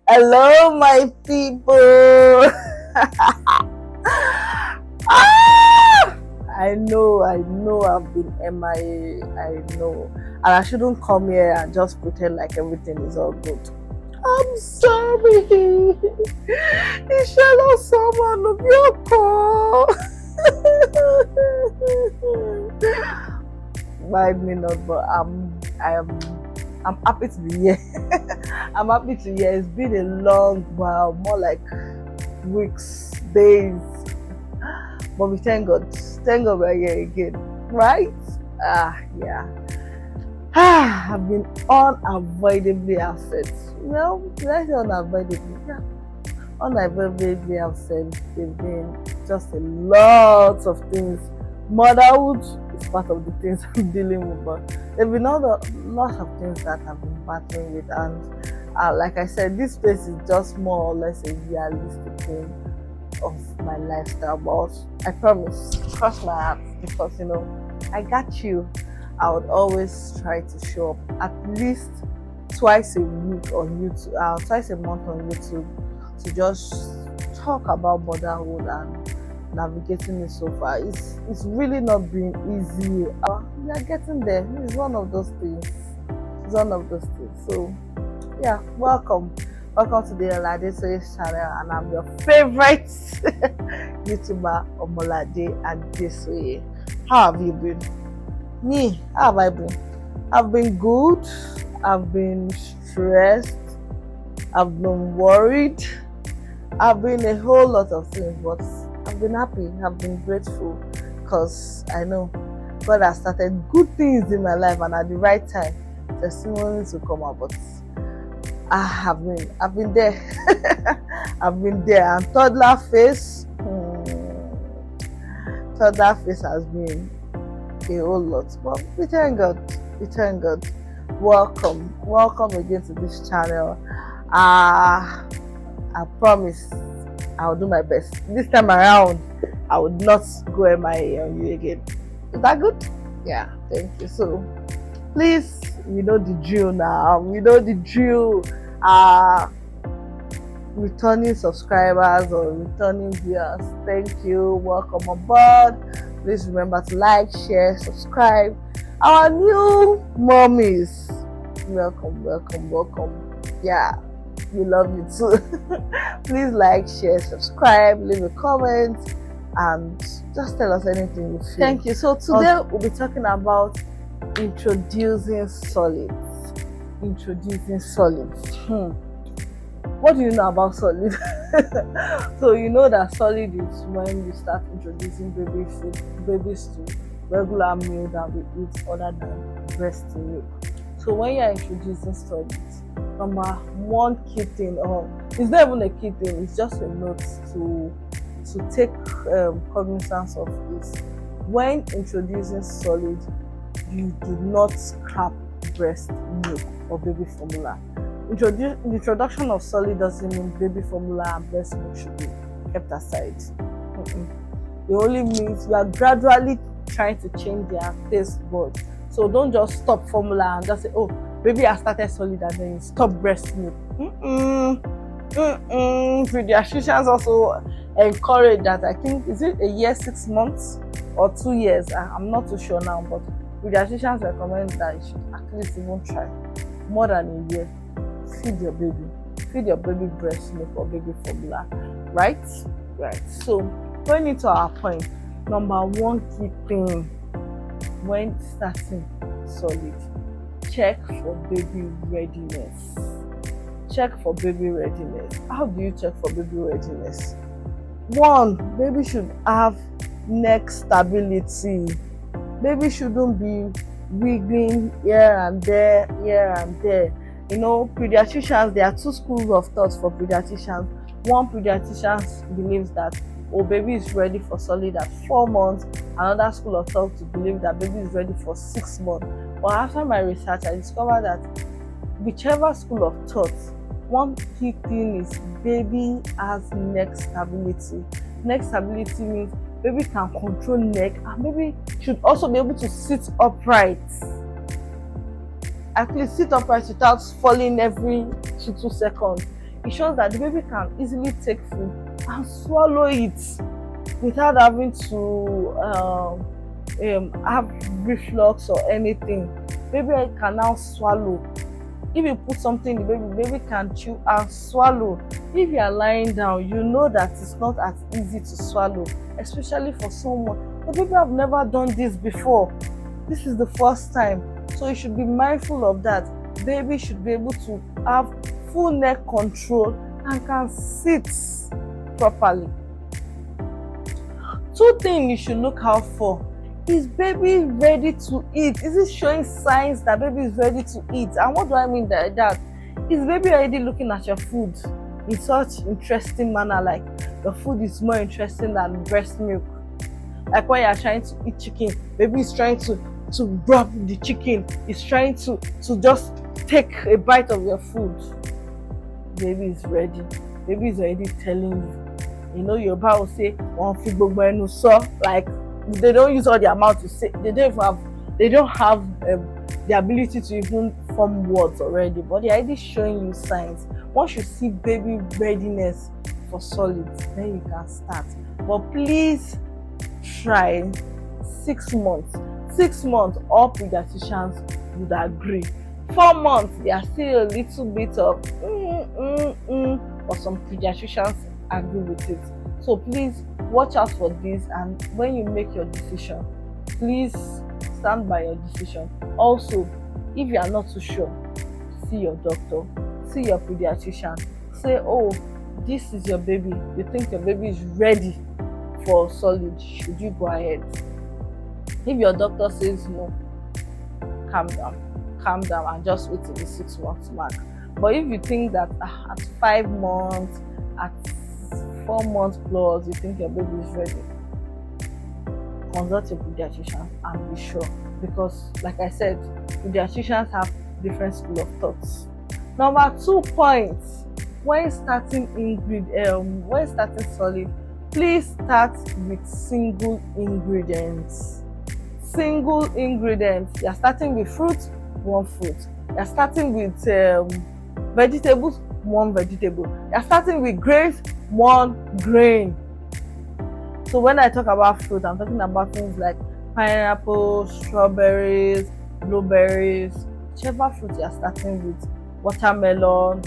Hello, my people. Ah! I know, I've been MIA. I know, and I shouldn't come here and just pretend like everything is all good. I'm sorry. Inshallah, someone of your call. Mind me not, but I'm happy to be here. I'm happy to hear. It's been a long while, more like weeks, days. But we thank God. Thank God we're here again. Right? Yeah. I've been unavoidably upset. Well, let's say unavoidably. Yeah. Unavoidably upset. There've been just a lot of things. Motherhood is part of the things I'm dealing with, but there've been lots of things that I've been battling with, and like I said, this place is just more or less a realistic thing of my lifestyle. But I promise, cross my heart, because I got you. I would always try to show up at least twice a week on YouTube, twice a month on YouTube, to just talk about motherhood and navigating it so far. It's really not been easy. We are getting there. It's one of those things. It's one of those things. So yeah, welcome. Welcome to the Olade Soye channel, and I'm your favorite YouTuber, Omolade Adesoye. How have you been? Me, how have I been? I've been good. I've been stressed. I've been worried. I've been a whole lot of things, but I've been happy. I've been grateful, because I know God has started good things in my life, and at the right time, testimonies will come out. But I've been there. I've been there. And toddler face has been a whole lot. But we thank God. We thank God. Welcome again to this channel. I promise I'll do my best. This time around, I would not go MIA on you again. Is that good? Yeah, thank you. So please, we know the drill now. We know the drill. Returning subscribers or returning viewers, thank you. Welcome aboard. Please remember to like, share, subscribe. Our new mommies, welcome. Yeah, we love you too. Please like, share, subscribe, leave a comment, and just tell us anything you feel. Thank you. So today we'll be talking about introducing solids. What do you know about solid? So you know that solid is when you start introducing babies to regular meal that we eat other than breast milk. So when you are introducing solids, number one key thing, or it's not even a key thing, it's just a note to take cognizance of, is when introducing solid, you do not scrap breast milk or baby formula. The introduction of solid doesn't mean baby formula and breast milk should be kept aside. It only means you are gradually trying to change their taste buds. So don't just stop formula and just say, oh, baby has started solid, and then you stop breast milk. Pediatricians also encourage that. I think, is it a year, 6 months, or 2 years? I'm not too sure now, but pediatricians recommend that you should at least even try more than a year. Feed your baby breast milk or baby formula, right? So going into our point, number one key thing when starting solid, check for baby readiness. How do you check for baby readiness? One, baby should have neck stability. Baby shouldn't be wiggling here and there. Pediatricians, there are two schools of thought for pediatricians. One pediatrician believes that, oh, baby is ready for solid at 4 months. Another school of thought to believe that baby is ready for 6 months. But after my research, I discovered that whichever school of thought, one key thing is baby has neck stability. Neck stability means baby can control neck, and baby should also be able to sit upright. At least sit upright without falling every 2 seconds. It shows that the baby can easily take food and swallow it without having to have reflux or anything. Baby can now swallow. If you put something in the baby can chew and swallow. If you are lying down, you know that it's not as easy to swallow, especially for someone. The baby have never done this before. This is the first time. So you should be mindful of that. Baby should be able to have full neck control and can sit properly. Two things you should look out for. Is baby ready to eat? Is it showing signs that baby is ready to eat? And what do I mean by that? Is baby already looking at your food in such interesting manner, like the food is more interesting than breast milk? Like when you are trying to eat chicken, baby is trying to grab the chicken, is trying to just take a bite of your food. Baby is ready. Baby is already telling you. You know, your Yoruba will say, like they don't use all their mouth to say. They don't have the ability to even form words already, but they're already showing you signs. Once you see baby readiness for solid, then you can start. But please try 6 months. 6 months, all pediatricians would agree. 4 months, they are still a little bit of but some pediatricians agree with it. So please watch out for this, and when you make your decision, please stand by your decision. Also, if you are not too sure, see your doctor, see your pediatrician. Say, oh, this is your baby. You think your baby is ready for solid? Should you go ahead? If your doctor says no, calm down and just wait till the 6 months mark. But if you think that at 5 months, at 4 months plus, you think your baby is ready, consult your pediatrician and be sure, because like I said, pediatricians have different school of thoughts. Number 2 points, when starting solid, please start with single ingredients. Single ingredients. You're starting with fruit, 1 fruit. You're starting with vegetables, 1 vegetable. You're starting with grains, 1 grain. So when I talk about fruit, I'm talking about things like pineapple, strawberries, blueberries, whichever fruit you're starting with, watermelon,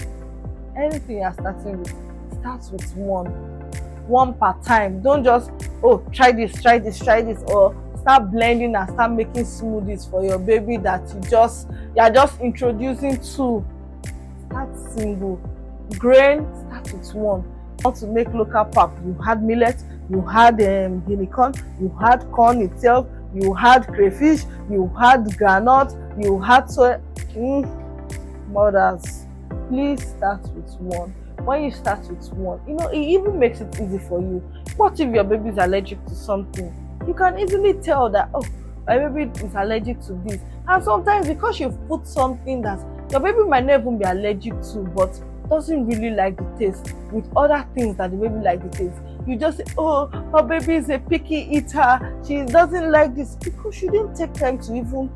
anything you're starting with, start with 1 per time. Don't just try this, or start blending and start making smoothies for your baby that you're just introducing to. Start single. Grain, start with 1. Want to make local pap, you had millet, you had guinea corn, you had corn itself, you had crayfish, you had groundnut, you had soy. Mothers, please start with 1. When you start with 1, it even makes it easy for you. What if your baby is allergic to something? You can easily tell that, my baby is allergic to this. And sometimes because you've put something that your baby might not even be allergic to, but doesn't really like the taste, with other things that the baby like the taste, you just say, her baby is a picky eater, she doesn't like this, because you didn't take time to even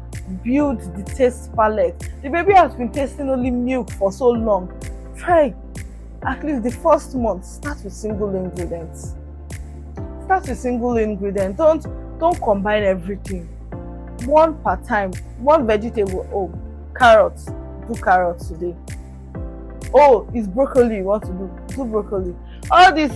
build the taste palette. The baby has been tasting only milk for so long. Try at least the first month, start with single ingredients. Don't combine everything. 1 per time. 1 vegetable. Carrots, do carrots today. It's broccoli you want to do broccoli. All these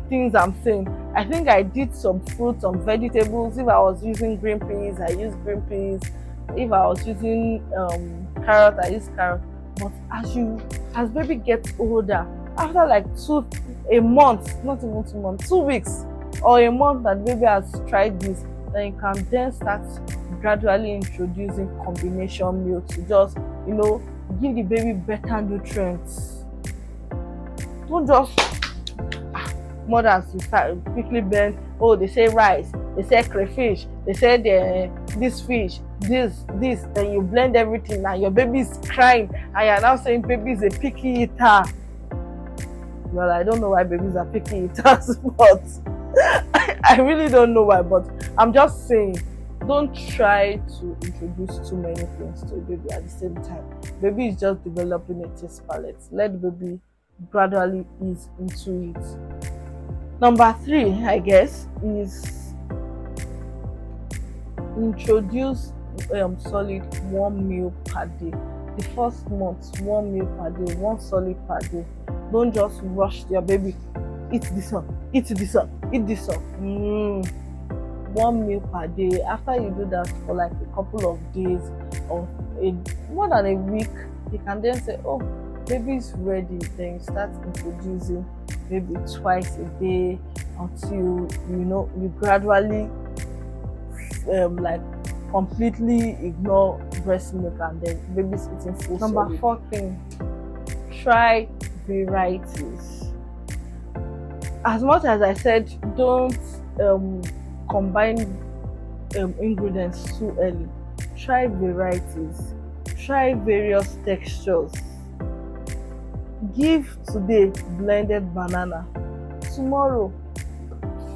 things I'm saying, I think I did some fruits, some vegetables. If I was using green peas, I use green peas. If I was using carrot, I use carrot. But as baby gets older, after like a month, not even 2 months, 2 weeks or a month that baby has tried this, then you can then start gradually introducing combination milk to just give the baby better nutrients. Don't just mothers you start quickly blend. They say rice, they say crayfish, they say this fish, this, then you blend everything and your baby is crying and you're now saying baby is a picky eater. Well, I don't know why babies are picky eaters, but I really don't know why, but I'm just saying, don't try to introduce too many things to a baby at the same time. Baby is just developing a taste palette. Let the baby gradually ease into it. Number three, I guess, is introduce solid one meal per day. The first month, one meal per day, one solid per day. Don't just rush your baby. Eat this one, eat this one, eat this one. One meal per day. After you do that for like a couple of days or more than a week, you can then say, oh, baby is ready. Then you start introducing maybe twice a day until you gradually like completely ignore breast milk and then baby's eating full. Number four thing, try varieties. As much as I said, don't combine ingredients too early. Try varieties, try various textures. Give today blended banana, tomorrow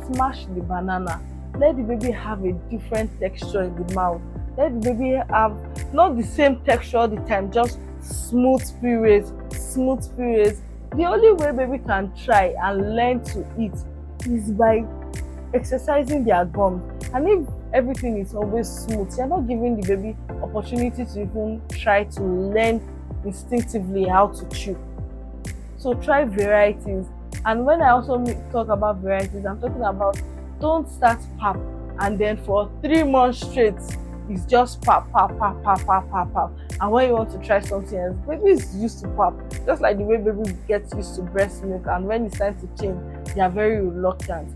smash the banana. Let the baby have a different texture in the mouth. Let the baby have not the same texture all the time, just smooth purees. The only way baby can try and learn to eat is by exercising their gums. And if everything is always smooth, you're not giving the baby opportunity to even try to learn instinctively how to chew. So try varieties. And when I also talk about varieties, I'm talking about, don't start pap and then for 3 months straight it's just pap. And when you want to try something else, baby is used to pap. Just like the way baby gets used to breast milk, and when it's time to change, they are very reluctant.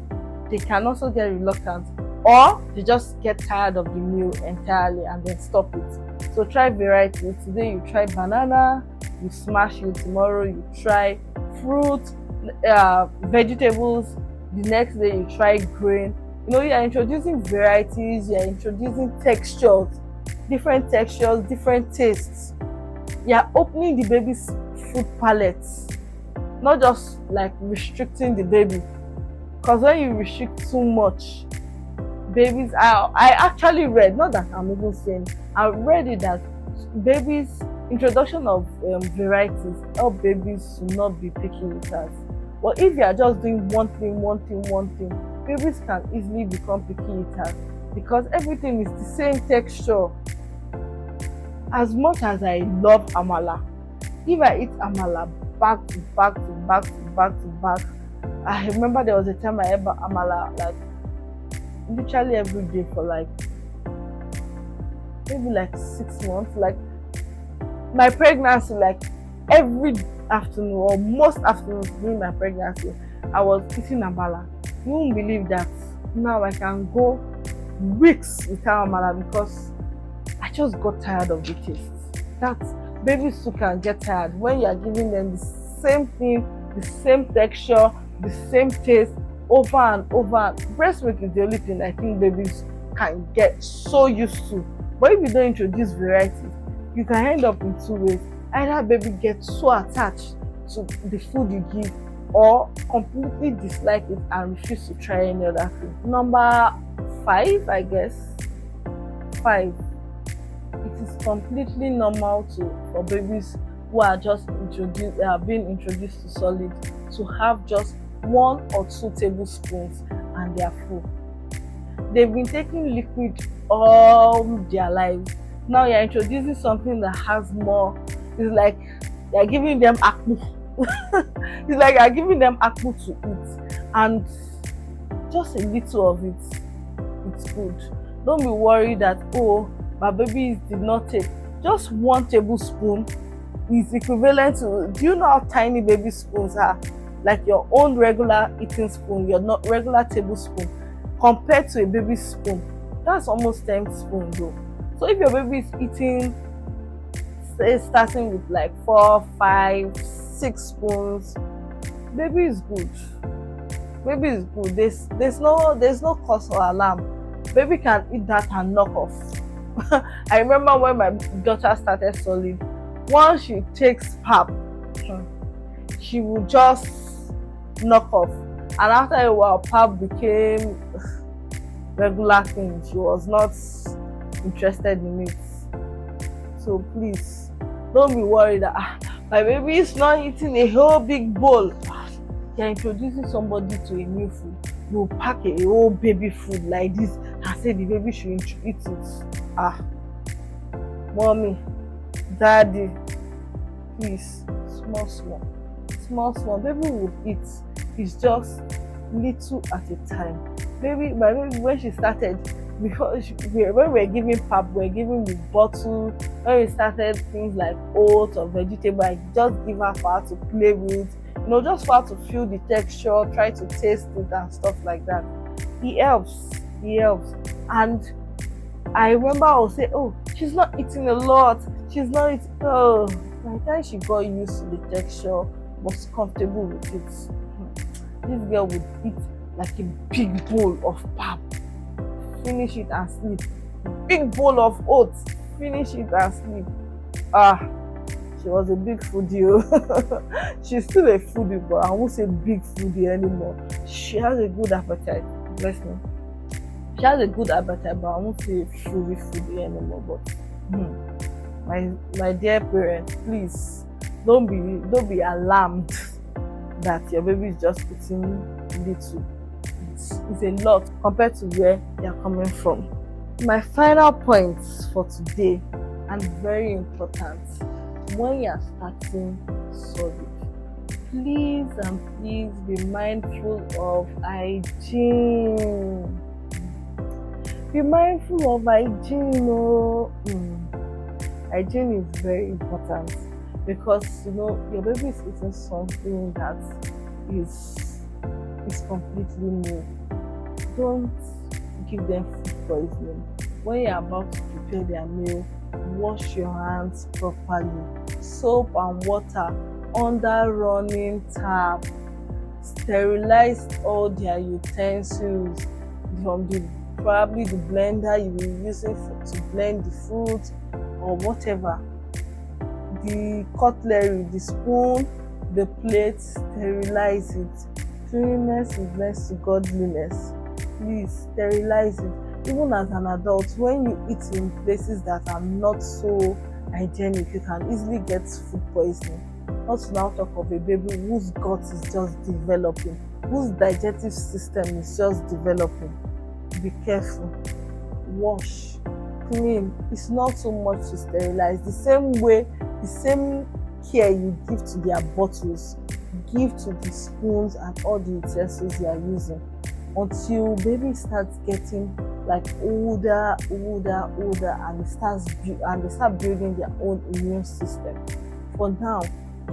They can also get reluctant, or they just get tired of the meal entirely and then stop it. So try varieties. Today you try banana, you smash it. Tomorrow you try fruit, vegetables. The next day you try grain. You are introducing varieties, you are introducing textures, different tastes. You are opening the baby's food palette, not just like restricting the baby. Because when you restrict too much, babies, I actually read, not that I'm even saying, I read it that babies, introduction of varieties help babies to not be picky eaters. But if you are just doing one thing, babies can easily become picky eaters because everything is the same texture. As much as I love amala, if I eat amala back to back, I remember there was a time I ate amala like literally every day for like maybe like 6 months. Like my pregnancy, like every afternoon or most afternoons during my pregnancy, I was eating amala. You won't believe that now I can go weeks without amala because I just got tired of the taste. That babies too can get tired when you are giving them the same thing, the same texture, the same taste over and over. Breast milk is the only thing I think babies can get so used to. But if you don't introduce varieties, you can end up in two ways. Either baby gets so attached to the food you give, or completely dislike it and refuse to try any other thing. Number 5, I guess. 5. It is completely normal for babies who are just being introduced to solid to have just 1 or 2 tablespoons and they are full. They've been taking liquid all their lives. Now you're introducing something that has more. It's like you're giving them akpu. It's like you're giving them akpu to eat, and just a little of it, it's good. Don't be worried that, oh, my baby did not take. Just 1 tablespoon is equivalent to, do you know how tiny baby spoons are? Like your own regular eating spoon, your not regular tablespoon, compared to a baby spoon, that's almost 10 spoons though. So if your baby is eating, say, starting with like 4, 5, 6 spoons, baby is good. Baby is good. There's no cause for alarm. Baby can eat that and knock off. I remember when my daughter started solid, once she takes pap, she will just knock off, and after a while pap became regular thing. She was not interested in it. So please don't be worried that My baby is not eating a whole big bowl. You're introducing somebody to a new food. You pack a whole baby food like this and say the baby should eat it. Mommy, daddy, please, small. Baby would eat. It's just little at a time. My baby, when she started, when we were giving pap, we were giving with bottle. When we started things like oats or vegetable, I just give her for her to play with, just for her to feel the texture, try to taste it and stuff like that. It helps. And I remember I would say, oh, she's not eating a lot. She's not eating. Oh, by the time she got used to the texture, was comfortable with it, this girl would eat like a big bowl of pap, finish it and sleep. Big bowl of oats, finish it and sleep. She was a big foodie. She's still a foodie, but I won't say big foodie anymore. She has a good appetite. Bless me. She has a good appetite, but I won't say foodie anymore. But my dear parents, please don't be alarmed that your baby is just eating little. It's a lot compared to where you're coming from. My final points for today, and very important, when you're starting solid, please be mindful of hygiene. Be mindful of hygiene. Hygiene is very important, because your baby is eating something that is completely new. Don't give them food poisoning. When you're about to prepare their meal, wash your hands properly. Soap and water under running tap. Sterilize all their utensils, from probably the blender you will be using to blend the fruit or whatever. The cutlery, the spoon, the plate, sterilize it. Cleanliness is next to godliness. Please sterilize it. Even as an adult, when you eat in places that are not so hygienic, you can easily get food poisoning. Not to now talk of a baby whose gut is just developing, whose digestive system is just developing. Be careful. Wash, clean. It's not so much to sterilize. The same care you give to their bottles, give to the spoons and all the utensils they are using, until baby starts getting like older, and they start building their own immune system. For now,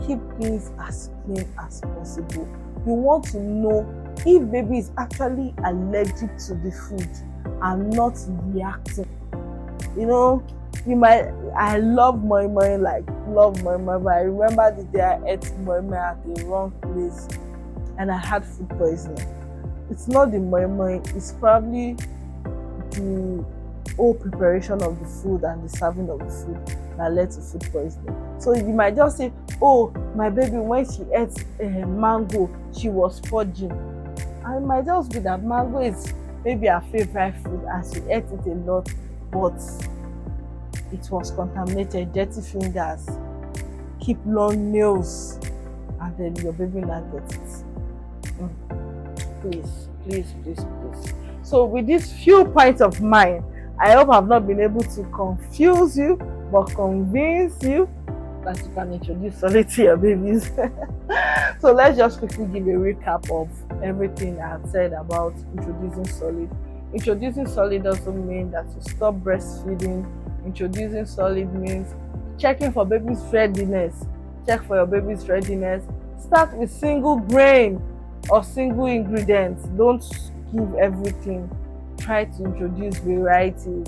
keep things as clean as possible. You want to know if baby is actually allergic to the food and not reacting. I love moi moi, but I remember the day I ate moi moi at the wrong place and I had food poisoning. It's not the moi moi, it's probably the whole preparation of the food and the serving of the food that led to food poisoning. So you might just say, oh, my baby, when she ate mango, she was purging. And it might just be that mango is maybe her favorite food and she ate it a lot, but it was contaminated, dirty fingers, keep long nails, and then your baby not get it. Please. So with these few points of mine, I hope I've not been able to confuse you, but convince you that you can introduce solid to your babies. So let's just quickly give a recap of everything I've said about introducing solid. Introducing solid doesn't mean that you stop breastfeeding. Introducing solid means checking for baby's readiness. Check for your baby's readiness. Start with single grain or single ingredients. Don't give everything. Try to introduce varieties,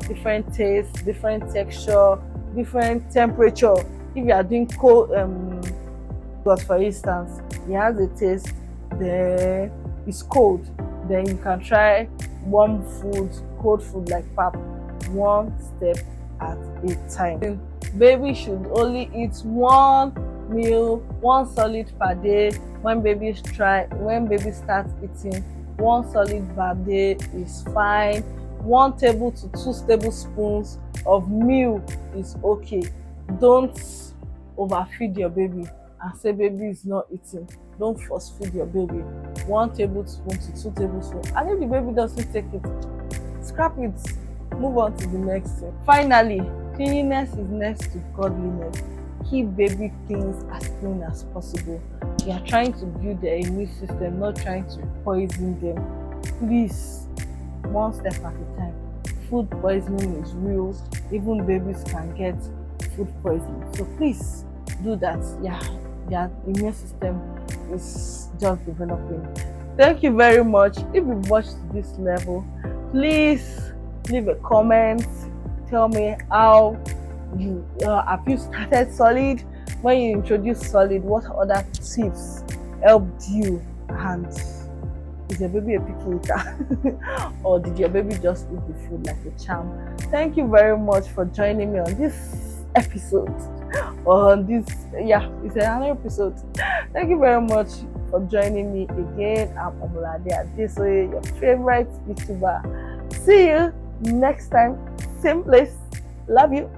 different tastes, different texture, different temperature. If you are doing cold, because for instance, it has a taste, then it's cold, then you can try warm food, cold food like pap, one step at a time. Baby should only eat one meal, one solid per day. When baby starts eating, one solid per day is fine. 1 table to 2 tablespoons of meal is okay. Don't overfeed your baby and say baby is not eating. Don't force feed your baby. 1 tablespoon to 2 tablespoons, and if the baby doesn't take it, scrap it, move on to the next thing. Finally, cleanliness is next to godliness. Keep baby things as clean as possible. You are trying to build their immune system, not trying to poison them. Please, one step at a time. Food poisoning is real. Even babies can get food poisoning. So please do that. Yeah, their immune system is just developing. Thank you very much. If you've watched this level, please leave a comment. Tell me how you have you started Solid. When you introduce Solid, what other tips helped you, and is your baby a picky eater or did your baby just eat the food like a charm? Thank you very much for joining me on this episode, or on this, yeah, it's another episode. Thank you very much for joining me again. I'm Omolade Adesoye, your favorite YouTuber. See you next time, same place. Love you.